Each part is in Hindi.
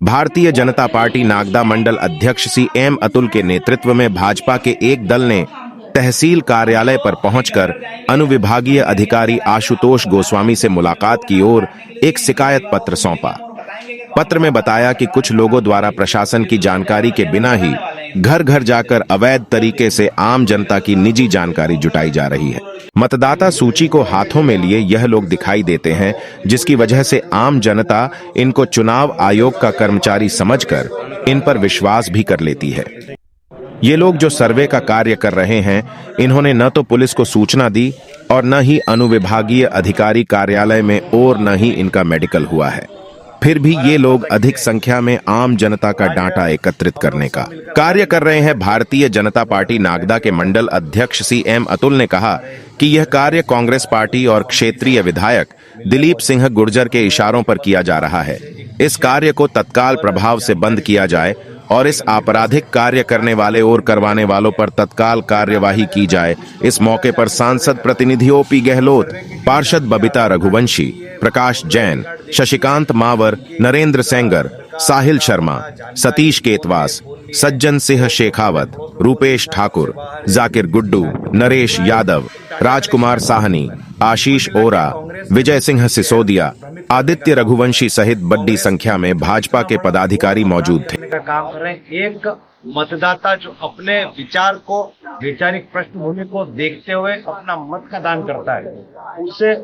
भारतीय जनता पार्टी नागदा मंडल अध्यक्ष एम अतुल के नेतृत्व में भाजपा के एक दल ने तहसील कार्यालय पर पहुंचकर अनुविभागीय अधिकारी आशुतोष गोस्वामी से मुलाकात की और एक शिकायत पत्र सौंपा। पत्र में बताया कि कुछ लोगों द्वारा प्रशासन की जानकारी के बिना ही घर घर जाकर अवैध तरीके से आम जनता की निजी जानकारी जुटाई जा रही है। मतदाता सूची को हाथों में लिए यह लोग दिखाई देते हैं, जिसकी वजह से आम जनता इनको चुनाव आयोग का कर्मचारी समझकर इन पर विश्वास भी कर लेती है। ये लोग जो सर्वे का कार्य कर रहे हैं, इन्होंने न तो पुलिस को सूचना दी और न ही अनुविभागीय अधिकारी कार्यालय में और न ही इनका मेडिकल हुआ है। फिर भी ये लोग अधिक संख्या में आम जनता का डाटा एकत्रित करने का कार्य कर रहे हैं। भारतीय जनता पार्टी नागदा के मंडल अध्यक्ष एम अतुल ने कहा कि यह कार्य कांग्रेस पार्टी और क्षेत्रीय विधायक दिलीप सिंह गुर्जर के इशारों पर किया जा रहा है। इस कार्य को तत्काल प्रभाव से बंद किया जाए और इस आपराधिक कार्य करने वाले और करवाने वालों पर तत्काल कार्यवाही की जाए। इस मौके पर सांसद प्रतिनिधि ओपी गहलोत, पार्षद बबीता रघुवंशी, प्रकाश जैन, शशिकांत मावर, नरेंद्र सेंगर, साहिल शर्मा, सतीश केतवास, सज्जन सिंह शेखावत, रूपेश ठाकुर, जाकिर गुड्डू, नरेश यादव, राजकुमार साहनी, आशीष ओरा, विजय सिंह सिसोदिया, आदित्य रघुवंशी सहित बड़ी संख्या में भाजपा के पदाधिकारी मौजूद थे। काम कर रहे हैं। एक मतदाता जो अपने विचार को, वैचारिक पृष्ठभूमि को देखते हुए अपना मत का दान करता है,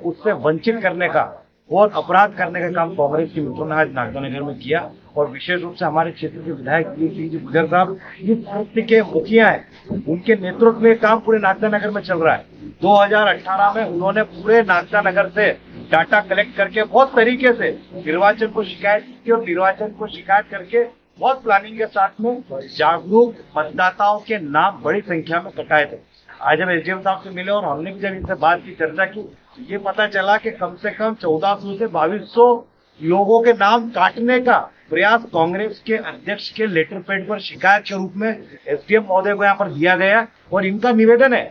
उससे वंचित करने का और अपराध करने का काम कांग्रेस के मित्रों ने आज नागदा नगर में किया। और विशेष रूप से हमारे क्षेत्र के विधायक दिलीप सिंह जी गुर्जर साहब, ये पार्टी के मुखिया हैं, उनके नेतृत्व में काम पूरे नागदा नगर में चल रहा है। 2018 में उन्होंने पूरे नागदा नगर से डाटा कलेक्ट करके बहुत तरीके से निर्वाचन को शिकायत की और निर्वाचन को शिकायत करके बहुत प्लानिंग के साथ में जागरूक मतदाताओं के नाम बड़ी संख्या में कटाए थे। आज हम एसडीएम साहब से मिले और हमने भी जब इनसे बात की, चर्चा की, तो ये पता चला कि कम से कम 1400 से 2200 लोगों के नाम काटने का प्रयास कांग्रेस के अध्यक्ष के लेटर पैड पर शिकायत के रूप में एसडीएम महोदय को यहाँ पर दिया गया। और इनका निवेदन है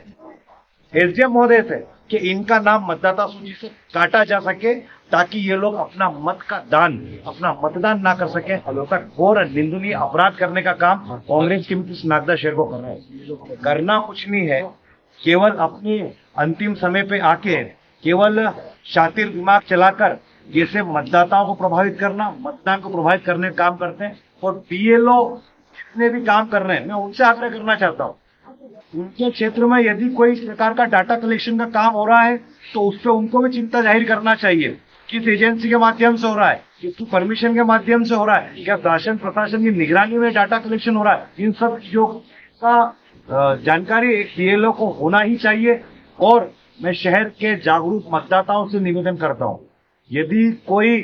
एसडीएम महोदय से कि इनका नाम मतदाता सूची से काटा जा सके, ताकि ये लोग अपना मत का दान, अपना मतदान ना कर सके। तक घोर निंदनीय अपराध करने का काम कांग्रेस के मित्र नागदा शहर को कर रहे हैं। करना कुछ नहीं है, केवल अपनी अंतिम समय पे आके केवल शातिर दिमाग चलाकर जैसे मतदाताओं को प्रभावित करना, मतदान को प्रभावित करने का काम करते हैं। और बीएलओ जितने भी काम कर रहे हैं, मैं उनसे आग्रह करना चाहता हूँ, उनके क्षेत्र में यदि कोई इस प्रकार का डाटा कलेक्शन का काम हो रहा है तो उस पर उनको भी चिंता जाहिर करना चाहिए। किस एजेंसी के माध्यम से हो रहा है, किसकी परमिशन के माध्यम से हो रहा है, क्या शासन प्रशासन की निगरानी में डाटा कलेक्शन हो रहा है, इन सब चीजों का जानकारी एक बीएलओ को होना ही चाहिए। और मैं शहर के जागरूक मतदाताओं से निवेदन करता हूँ, यदि कोई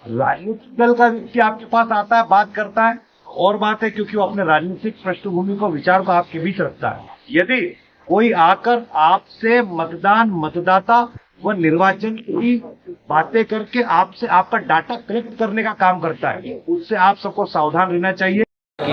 राजनीतिक दल का व्यक्ति आपके पास आता है, बात करता है, और बात है क्योंकि वो अपने राजनीतिक पृष्ठभूमि को, विचार को आपके बीच रखता है। यदि कोई आकर आपसे मतदाता व निर्वाचन की बातें करके आपसे आपका डाटा कलेक्ट करने का काम करता है, उससे आप सबको सावधान रहना चाहिए। कि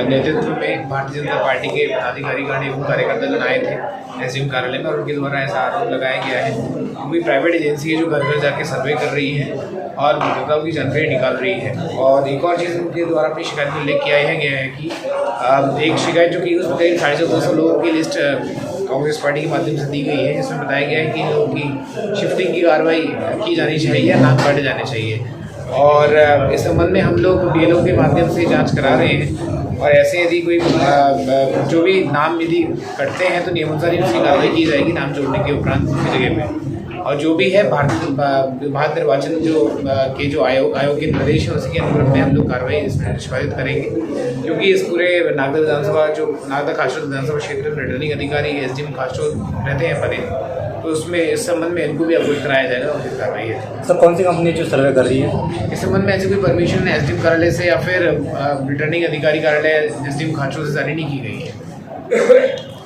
नेतृत्व में भारतीय जनता पार्टी के पदाधिकारीगण एवं कार्यकर्तागण आए थे एसडीएम कार्यालय में और उनके द्वारा ऐसा आरोप लगाया गया है कोई प्राइवेट एजेंसी है जो घर घर जाके सर्वे कर रही है और मतदाताओं की जानकारी निकाल रही है। और एक और चीज़ उनके द्वारा अपनी शिकायत में लेके आया गया है कि एक शिकायत जो कि उसमें करीब 250 लोगों की लिस्ट कांग्रेस पार्टी के माध्यम से दी गई है, जिसमें बताया गया है कि लोगों की शिफ्टिंग की कार्रवाई की जानी चाहिए, नाम काटे जाने चाहिए। और इस संबंध में हम लोग बीएलओ के माध्यम से जांच करा रहे हैं और ऐसे यदि कोई जो भी नाम यदि कटते हैं तो नियमानुसार उसकी कार्रवाई की जाएगी नाम जोड़ने के उपरांत की जगह में। और जो भी है भारत निर्वाचन जो आयोग के निर्देश है उसके अनुरूप में हम लोग कार्रवाई इसमें निष्पादित करेंगे, क्योंकि इस पूरे नागदा विधानसभा जो नागदा खासतौर विधानसभा क्षेत्र में रिटर्निंग अधिकारी एसडीएम खासतौर रहते हैं पदे, तो उसमें इस संबंध में इनको भी अवगत कराया जाएगा और कार्रवाई है। सर, कौन सी कंपनी जो सर्वे कर रही है इस संबंध में? ऐसी कोई परमिशन एसडीएम कार्यालय से या फिर रिटर्निंग अधिकारी कार्यालय एसडीएम खासतौर से जारी नहीं की गई है।